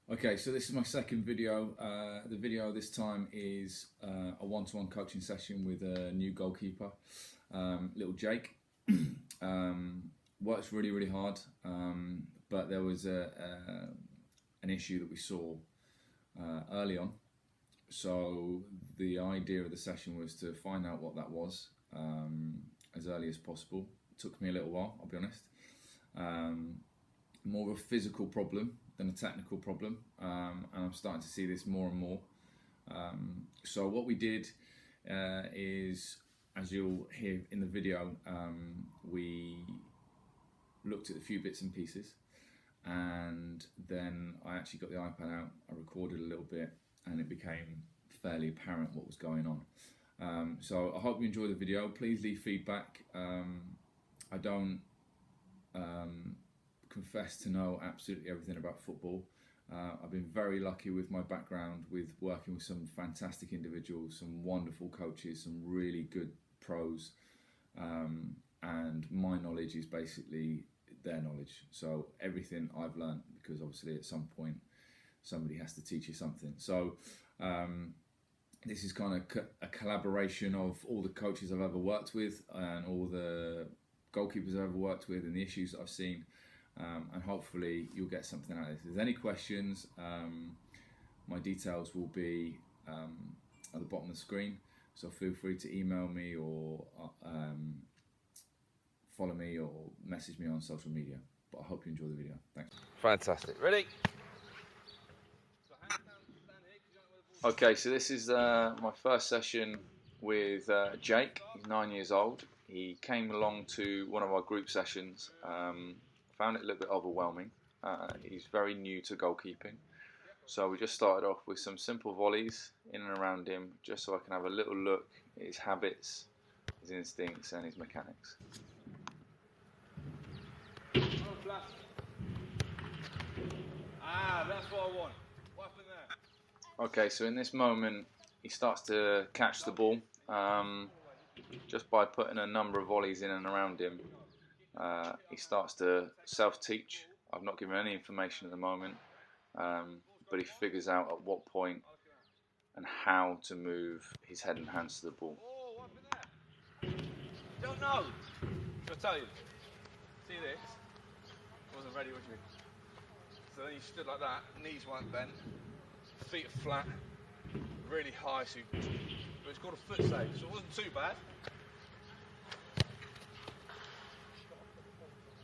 Okay, so this is my second video. The video this time is a one-to-one coaching session with a new goalkeeper, little Jake. Works really hard, but there was an issue that we saw early on. So the idea of the session was to find out what that was as early as possible. It took me a little while, I'll be honest. More of a physical problem than a technical problem, and I'm starting to see this more and more. So what we did is, as you'll hear in the video, we looked at a few bits and pieces, and then I actually got the iPad out, I recorded a little bit, and it became fairly apparent what was going on. So I hope you enjoy the video. Please leave feedback. I don't confess to know absolutely everything about football. I've been very lucky with my background, with working with some fantastic individuals, some wonderful coaches, some really good pros, and my knowledge is basically their knowledge. So everything I've learned, because obviously at some point somebody has to teach you something. So this is kind of a collaboration of all the coaches I've ever worked with and all the goalkeepers I've ever worked with and the issues that I've seen. And hopefully you'll get something out of this. If there's any questions, my details will be at the bottom of the screen, so feel free to email me or follow me or message me on social media. But I hope you enjoy the video. Thanks. Fantastic. Ready? Okay, so this is my first session with Jake. He's 9 years old. He came along to one of our group sessions. Found it a little bit overwhelming. He's very new to goalkeeping, so we just started off with some simple volleys in and around him, just so I can have a little look at his habits, his instincts and his mechanics. That's what I want. What happened there? Okay, so in this moment he starts to catch the ball just by putting a number of volleys in and around him. He starts to self-teach. I've not given any information at the moment, but he figures out at what point and how to move his head and hands to the ball. Oh, what happened there? Don't know. Shall I tell you? See this? Wasn't ready, was you? So then you stood like that, knees weren't bent, feet are flat, really high, so but it's called a foot save, so it wasn't too bad.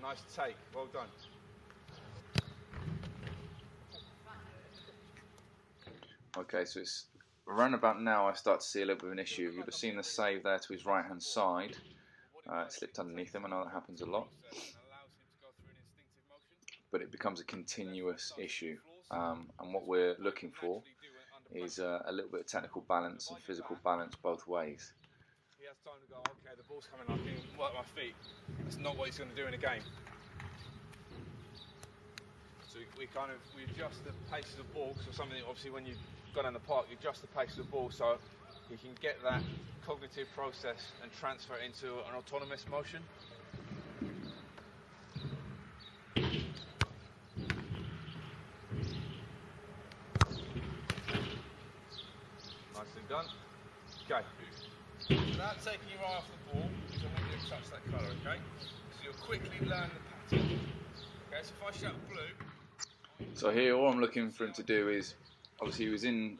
Nice take, well done. Okay, so it's around about now I start to see a little bit of an issue. You've seen the save there to his right hand side. It slipped underneath him. I know that happens a lot. But it becomes a continuous issue. And what we're looking for is a little bit of technical balance and physical balance both ways. He has time to go, okay, the ball's coming, I can work my feet. That's not what he's going to do in a game. So we adjust the pace of the ball, so something obviously when you go down the park, you adjust the pace of the ball so you can get that cognitive process and transfer it into an autonomous motion. Nicely done. Okay. Without taking your eye off the ball, because I want you to touch that colour, okay? So you'll quickly learn the pattern. Okay, so if I shout blue. So here all I'm looking for him to do is, obviously he was in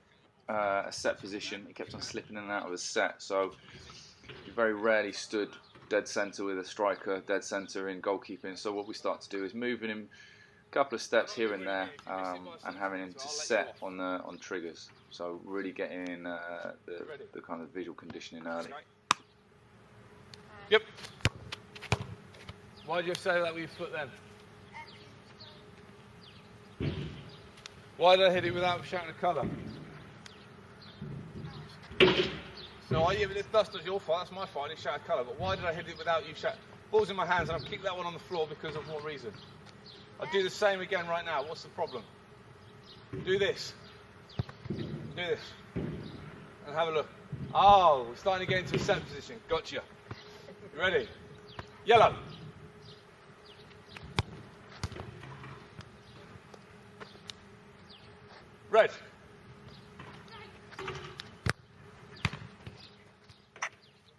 a set position, he kept on slipping in and out of his set, so he very rarely stood dead centre with a striker, dead centre in goalkeeping. So what we start to do is moving him a couple of steps here and there, and having him to set on triggers. So really getting in the kind of visual conditioning early. Yep. Why did you say that with your foot then? Why did I hit it without shouting a colour? So that's not your fault, that's my fault, I didn't shout a colour, but why did I hit it without you shouting? Ball's in my hands and I've kicked that one on the floor because of what reason? I'll do the same again right now, what's the problem? Do this. Do this. And have a look. Oh, we're starting to get into a set position, gotcha. You ready? Yellow. Red.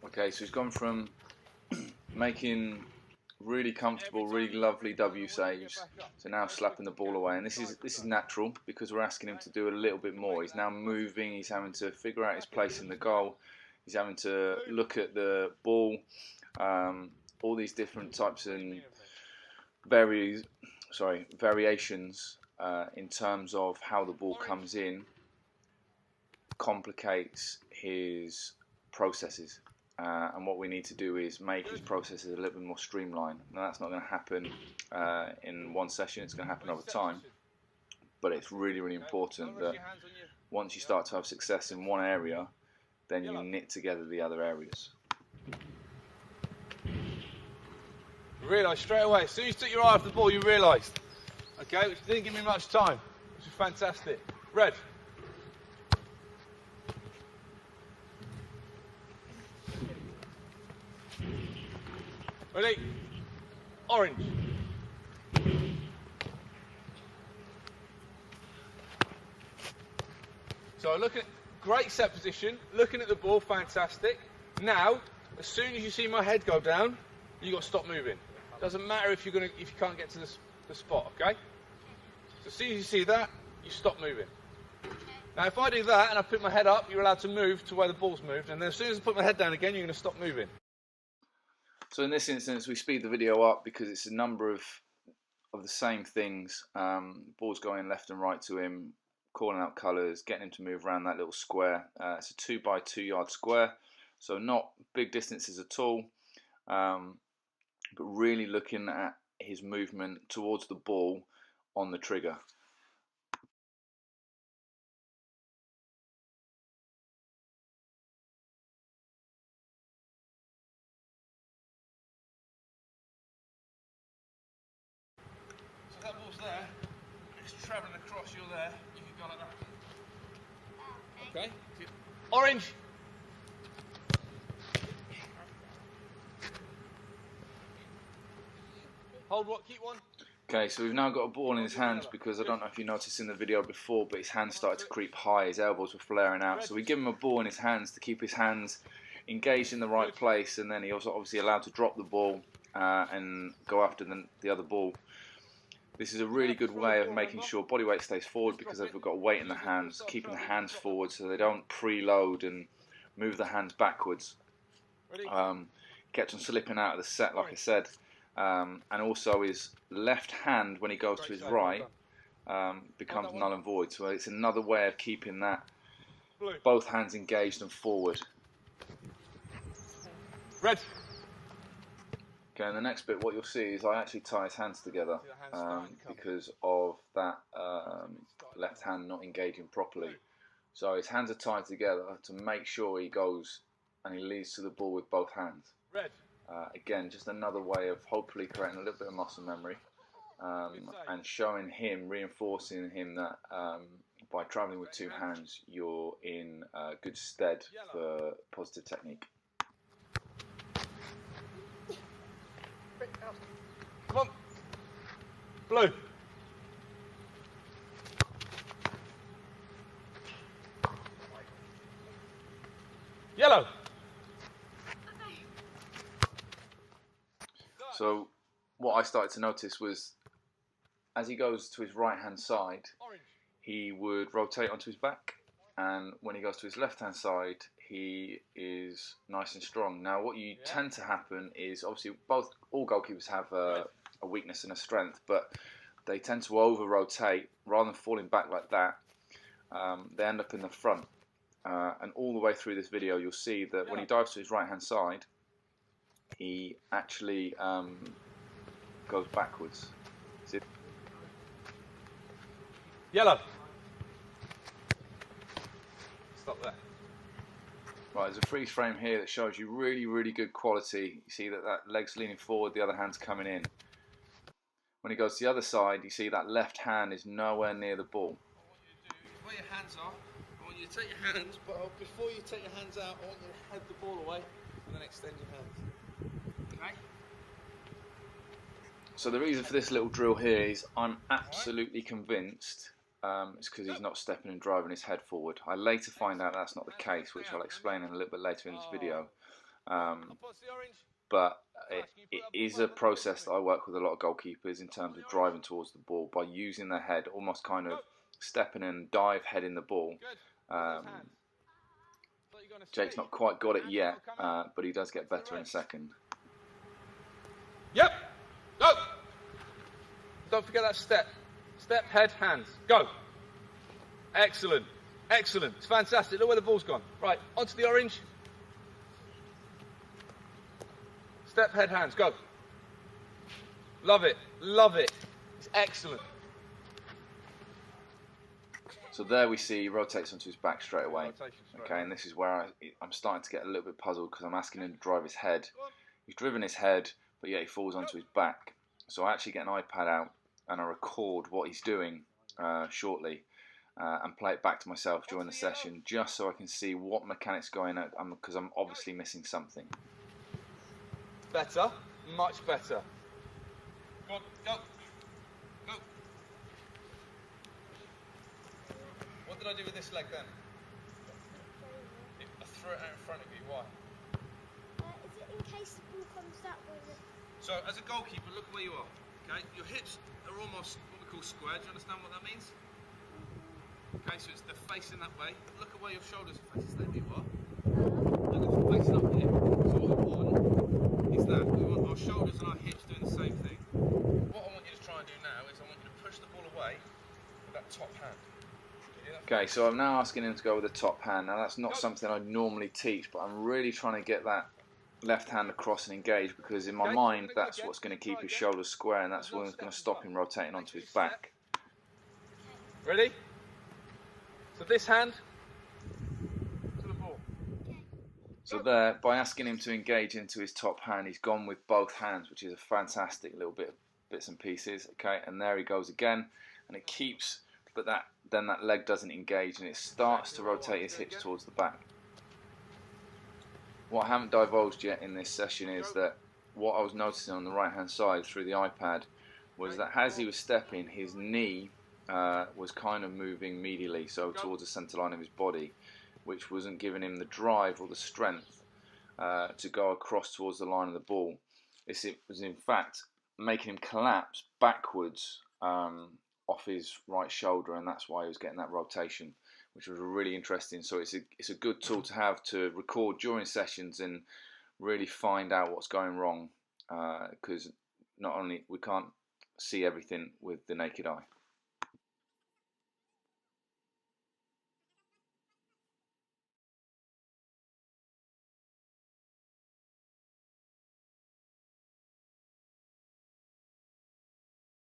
Okay, so he's gone from making really comfortable, really lovely W saves to now slapping the ball away, and this is natural because we're asking him to do a little bit more. He's now moving, he's having to figure out his place in the goal, he's having to look at the ball, all these different types and variations in terms of how the ball comes in complicates his processes. And what we need to do is make his processes a little bit more streamlined. Now that's not going to happen in one session, it's going to happen over time. But it's really, really important that once you start to have success in one area, then you knit together the other areas. Realise straight away, as soon as you took your eye off the ball, you realised. Okay, which didn't give me much time, which is fantastic. Red. Ready? Orange. So looking at great set position, looking at the ball, fantastic. Now, as soon as you see my head go down, you got to stop moving. Doesn't matter if you can't get to the spot, okay? So as soon as you see that, you stop moving. Now if I do that and I put my head up, you're allowed to move to where the ball's moved, and then as soon as I put my head down again, you're going to stop moving. So in this instance, we speed the video up because it's a number of the same things. Ball's going left and right to him, calling out colours, getting him to move around that little square. It's a 2 by 2 yard square, so not big distances at all, but really looking at his movement towards the ball on the trigger. So that ball's there, it's travelling across, you're there, you can go like that. Okay? Orange! Hold what, keep one. Okay, so we've now got a ball in his hands because I don't know if you noticed in the video before, but his hands started to creep high, his elbows were flaring out. So we give him a ball in his hands to keep his hands engaged in the right place, and then he also obviously allowed to drop the ball and go after the other ball. This is a really good way of making sure body weight stays forward because they've got weight in the hands, keeping the hands forward so they don't preload and move the hands backwards. Kept on slipping out of the set, like I said. And also his left hand, when he goes to his right, becomes null and void. So it's another way of keeping that both hands engaged and forward. Red. Okay, and the next bit, what you'll see is I actually tie his hands together because of that left hand not engaging properly. So his hands are tied together to make sure he goes and he leads to the ball with both hands. Red. Again, just another way of hopefully creating a little bit of muscle memory and showing him, reinforcing him that by travelling with two hands, you're in good stead for positive technique. Come on. Blue. Yellow. So what I started to notice was as he goes to his right hand side, he would rotate onto his back, and when he goes to his left hand side, he is nice and strong. Now what you tend to happen is, obviously all goalkeepers have a weakness and a strength, but they tend to over rotate rather than falling back like that. They end up in the front, and all the way through this video you'll see that when he dives to his right hand side, he actually goes backwards. See? Yellow. Stop there. Right, there's a freeze frame here that shows you really, really good quality. You see that leg's leaning forward, the other hand's coming in. When he goes to the other side, you see that left hand is nowhere near the ball. I want you to do, where your hands are, I want you to take your hands, but before you take your hands out, I want you to head the ball away and then extend your hands. Okay? So the reason for this little drill here is I'm absolutely convinced it's because he's not stepping and driving his head forward. I later find out that's not the case, which I'll explain in a little bit later in this video. But it is a process that I work with a lot of goalkeepers in terms of driving towards the ball by using their head, almost kind of stepping and dive heading the ball. Jake's not quite got it yet, but he does get better in a second. Yep. Go. Don't forget that step. Step, head, hands. Go. Excellent. Excellent. It's fantastic. Look where the ball's gone. Right, onto the orange. Step, head, hands. Go. Love it. Love it. It's excellent. So there we see he rotates onto his back straight away. Okay, and this is where I'm starting to get a little bit puzzled because I'm asking him to drive his head. He's driven his head, but yet he falls onto his back. So I actually get an iPad out and I record what he's doing shortly and play it back to myself during the session just so I can see what mechanics going on because I'm obviously missing something. Better. Much better. Go on, go. Go. What did I do with this leg then? I threw it out in front of you. Why? Is it in case the ball comes that way? So, as a goalkeeper, look where you are. Okay, your hips are almost what we call square. Do you understand what that means? Okay, so they're facing that way. Look at where your shoulders are facing. There you are. Look at them facing up here. So what we want is that we want our shoulders and our hips doing the same thing. What I want you to try and do now is I want you to push the ball away with that top hand. Okay, so I'm now asking him to go with the top hand. Now that's not something I normally teach, but I'm really trying to get that left hand across and engage because in my mind that's what's going to keep his shoulders square and that's what's going to stop him rotating onto his back. Ready? So this hand to the ball. So there, by asking him to engage into his top hand, he's gone with both hands, which is a fantastic little bit of bits and pieces. Okay, and there he goes again, and it keeps, but then that leg doesn't engage and it starts to rotate his hips towards the back. What I haven't divulged yet in this session is that what I was noticing on the right hand side through the iPad was that as he was stepping, his knee was kind of moving medially, so towards the centre line of his body, which wasn't giving him the drive or the strength to go across towards the line of the ball. It was in fact making him collapse backwards off his right shoulder, and that's why he was getting that rotation, which was really interesting. So it's a good tool to have to record during sessions and really find out what's going wrong, because not only we can't see everything with the naked eye.